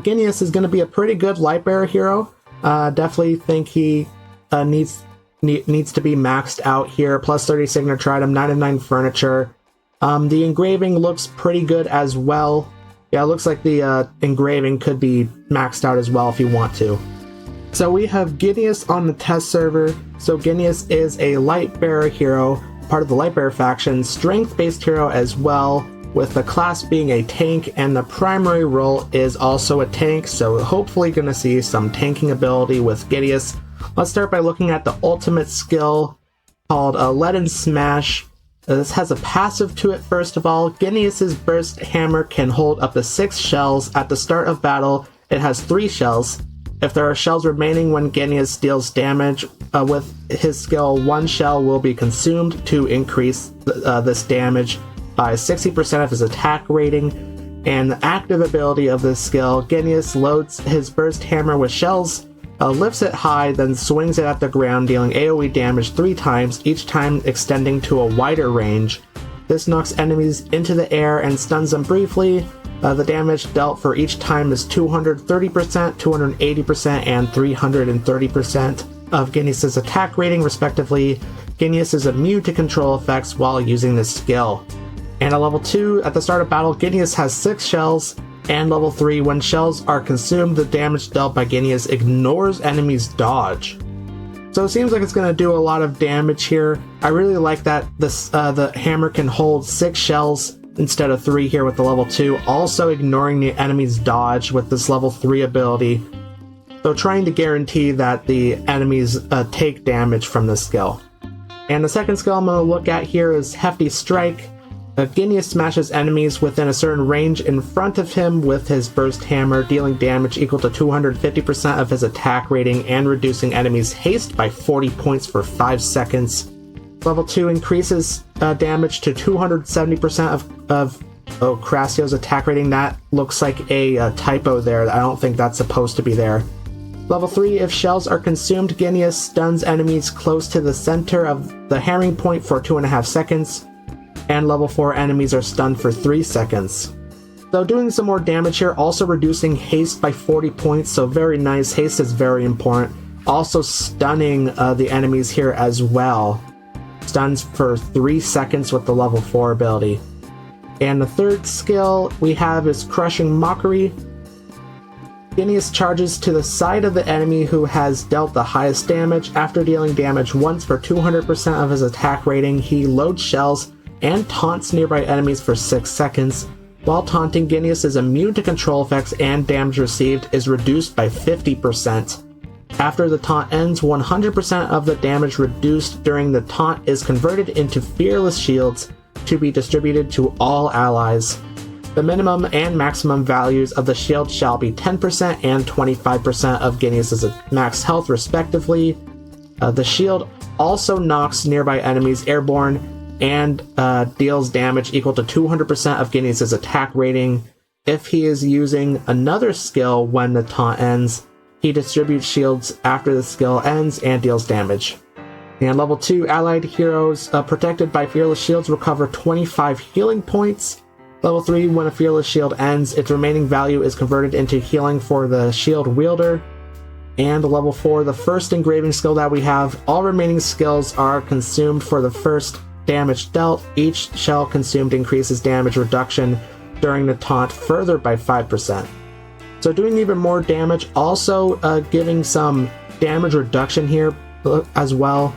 Ginneas is going to be a pretty good light bearer hero. Definitely think he needs to be maxed out here. Plus 30 signature item, 9 of 9 furniture. The engraving looks pretty good as well. Yeah, it looks like the engraving could be maxed out as well if you want to. So we have Ginneas on the test server. So Ginneas is a light bearer hero, part of the light bearer faction, strength based hero as well, with the class being a tank, and the primary role is also a tank, so hopefully gonna see some tanking ability with Ginneas. Let's start by looking at the ultimate skill called Lead and Smash. This has a passive to it first of all. Ginneas' burst hammer can hold up to 6 shells. At the start of battle, it has 3 shells. If there are shells remaining when Ginneas deals damage with his skill, 1 shell will be consumed to increase this damage by 60% of his attack rating. And the active ability of this skill, Ginneas loads his burst hammer with shells, lifts it high, then swings it at the ground, dealing AoE damage 3 times, each time extending to a wider range. This knocks enemies into the air and stuns them briefly. The damage dealt for each time is 230%, 280%, and 330% of Ginneas' attack rating, respectively. Ginneas is immune to control effects while using this skill. And at level 2, at the start of battle, Ginneas has 6 shells, and level 3, when shells are consumed, the damage dealt by Ginneas ignores enemies' dodge. So it seems like it's going to do a lot of damage here. I really like that the hammer can hold 6 shells instead of 3 here with the level 2, also ignoring the enemy's dodge with this level 3 ability. So trying to guarantee that the enemies take damage from this skill. And the second skill I'm going to look at here is Hefty Strike. Ginneas smashes enemies within a certain range in front of him with his burst hammer, dealing damage equal to 250% of his attack rating and reducing enemies' haste by 40 points for 5 seconds. Level 2 increases damage to 270% of Crasio's attack rating. That looks like a typo there. I don't think that's supposed to be there. Level 3, if shells are consumed, Ginneas stuns enemies close to the center of the hammering point for 2.5 seconds. And level 4, enemies are stunned for 3 seconds. So doing some more damage here, also reducing haste by 40 points, so very nice. Haste is very important. Also stunning the enemies here as well. Stuns for 3 seconds with the level 4 ability. And the third skill we have is Crushing Mockery. Ginneas charges to the side of the enemy who has dealt the highest damage. After dealing damage once for 200% of his attack rating, he loads shells and taunts nearby enemies for 6 seconds. While taunting, Ginneas is immune to control effects and damage received is reduced by 50%. After the taunt ends, 100% of the damage reduced during the taunt is converted into Fearless Shields to be distributed to all allies. The minimum and maximum values of the shield shall be 10% and 25% of Ginneas' max health respectively. The shield also knocks nearby enemies airborne and deals damage equal to 200% of Ginneas' attack rating. If he is using another skill when the taunt ends, he distributes shields after the skill ends and deals damage. And level 2, allied heroes protected by Fearless Shields recover 25 healing points. Level 3, when a Fearless Shield ends, its remaining value is converted into healing for the shield wielder. And level 4, the first engraving skill that we have, all remaining skills are consumed for the first damage dealt. Each shell consumed increases damage reduction during the taunt further by 5%. So doing even more damage, also giving some damage reduction here as well.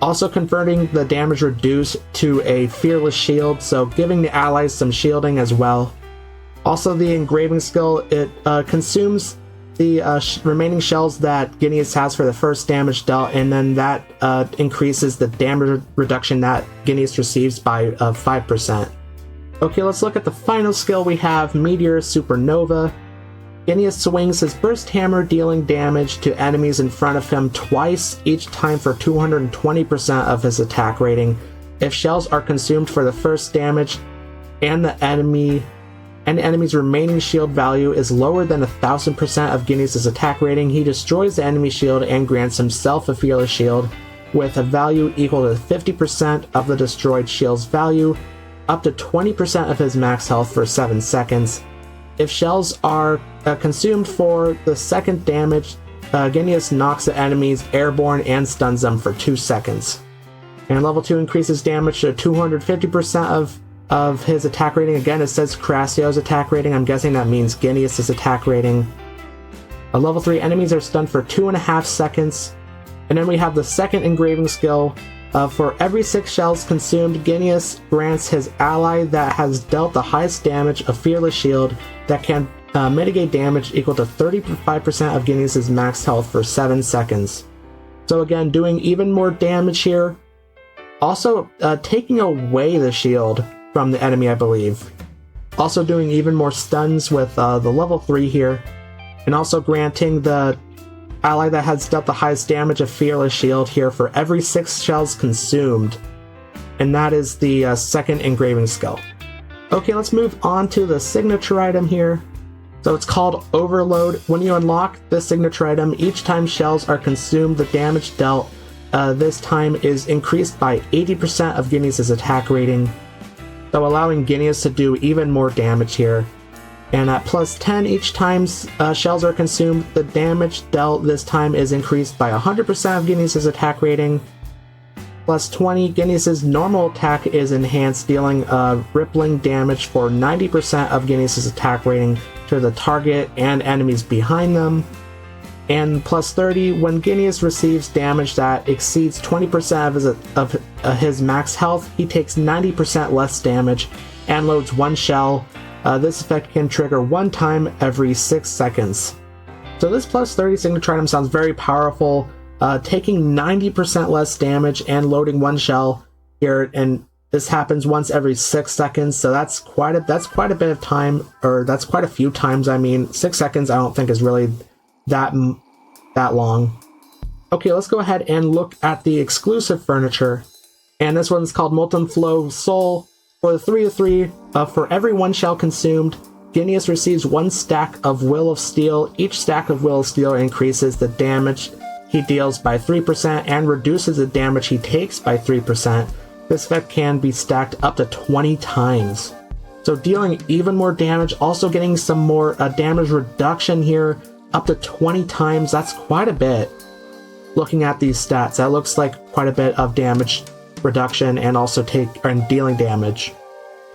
Also converting the damage reduced to a Fearless Shield, so giving the allies some shielding as well. Also the engraving skill, it consumes the remaining shells that Ginneas has for the first damage dealt, and then that increases the damage reduction that Ginneas receives by 5%. Okay, let's look at the final skill we have, Meteor Supernova. Ginneas swings his burst hammer, dealing damage to enemies in front of him twice, each time for 220% of his attack rating. If shells are consumed for the first damage and the enemy's remaining shield value is lower than 1000% of Ginneas' attack rating, he destroys the enemy shield and grants himself a Fearless Shield with a value equal to 50% of the destroyed shield's value, up to 20% of his max health for 7 seconds. If shells are consumed for the second damage, Ginneas knocks the enemies airborne and stuns them for 2 seconds. And level 2 increases damage to 250% of his attack rating. Again, it says Crassio's attack rating. I'm guessing that means Ginneas' attack rating. Level 3 enemies are stunned for 2.5 seconds. And then we have the second engraving skill. For every 6 shells consumed, Ginneas grants his ally that has dealt the highest damage a fearless shield that can mitigate damage equal to 35% of Ginneas' max health for 7 seconds. So again, doing even more damage here. Also, taking away the shield from the enemy, I believe. Also doing even more stuns with the level 3 here. And also granting the ally that has dealt the highest damage a fearless shield here for every 6 shells consumed. And that is the second engraving skill. Okay, let's move on to the signature item here. So it's called Overload. When you unlock this signature item, each time shells are consumed, the damage dealt this time is increased by 80% of Ginneas' attack rating, so allowing Ginneas to do even more damage here. And at plus 10 each time shells are consumed, the damage dealt this time is increased by 100% of Ginneas' attack rating. Plus 20, Ginneas' normal attack is enhanced, dealing rippling damage for 90% of Ginneas' attack rating to the target and enemies behind them. And plus 30, when Ginneas receives damage that exceeds 20% of his max health, he takes 90% less damage and loads 1 shell. This effect can trigger 1 time every 6 seconds. So this plus 30 signature item sounds very powerful, taking 90% less damage and loading 1 shell here, and this happens once every 6 seconds, so that's quite a bit of time, or that's quite a few times. I mean, 6 seconds I don't think is really that long. Okay, let's go ahead and look at the exclusive furniture, and this one's called Molten Flow Soul. For the 3/3, for every 1 shell consumed, Ginneas receives 1 stack of Will of Steel. Each stack of Will of Steel increases the damage he deals by 3% and reduces the damage he takes by 3%. This effect can be stacked up to 20 times. So dealing even more damage, also getting some more damage reduction here, up to 20 times. That's quite a bit. Looking at these stats, that looks like quite a bit of damage reduction and also dealing damage.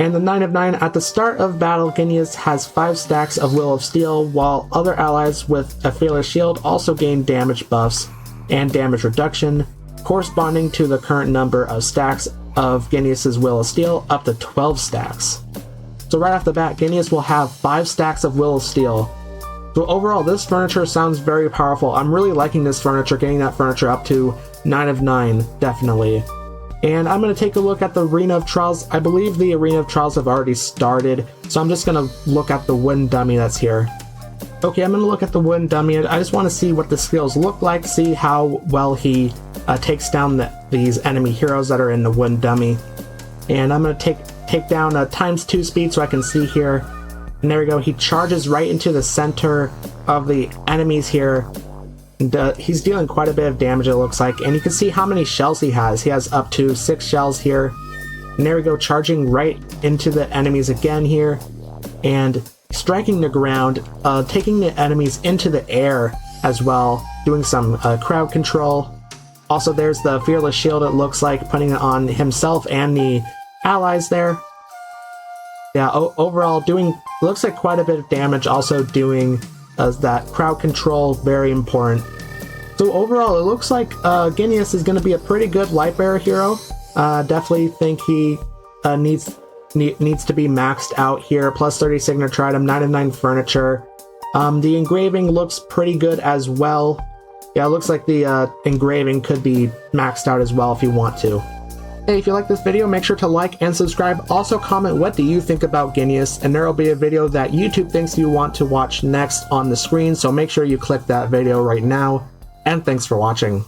And the 9 of 9, at the start of battle, Ginneas has 5 stacks of Will of Steel, while other allies with a Fearless Shield also gain damage buffs and damage reduction, corresponding to the current number of stacks of Ginneas' Will of Steel, up to 12 stacks. So right off the bat, Ginneas will have 5 stacks of Will of Steel. So overall, this furniture sounds very powerful. I'm really liking this furniture, getting that furniture up to 9 of 9, definitely. And I'm going to take a look at the Arena of Trials. I believe the Arena of Trials have already started, so I'm just going to look at the wooden dummy that's here. Okay, I'm going to look at the wooden dummy. I just want to see what the skills look like, see how well he takes down these enemy heroes that are in the wooden dummy. And I'm going to take down ×2 speed so I can see here. And there we go, he charges right into the center of the enemies here. And he's dealing quite a bit of damage, it looks like, and you can see how many shells he has. He has up to 6 shells here. And there we go, charging right into the enemies again here, and striking the ground, taking the enemies into the air as well, doing some crowd control. Also, there's the Fearless Shield, it looks like, putting it on himself and the allies there. Yeah, overall, looks like quite a bit of damage, also doing that crowd control, very important. So overall, it looks like Ginneas is going to be a pretty good Lightbearer hero. Definitely think he needs to be maxed out here. Plus 30 signature item, 9 of 9 furniture. The engraving looks pretty good as well. Yeah, it looks like the engraving could be maxed out as well if you want to. Hey, if you like this video, make sure to like and subscribe. Also comment, what do you think about Ginneas? And there will be a video that YouTube thinks you want to watch next on the screen, so make sure you click that video right now. And thanks for watching.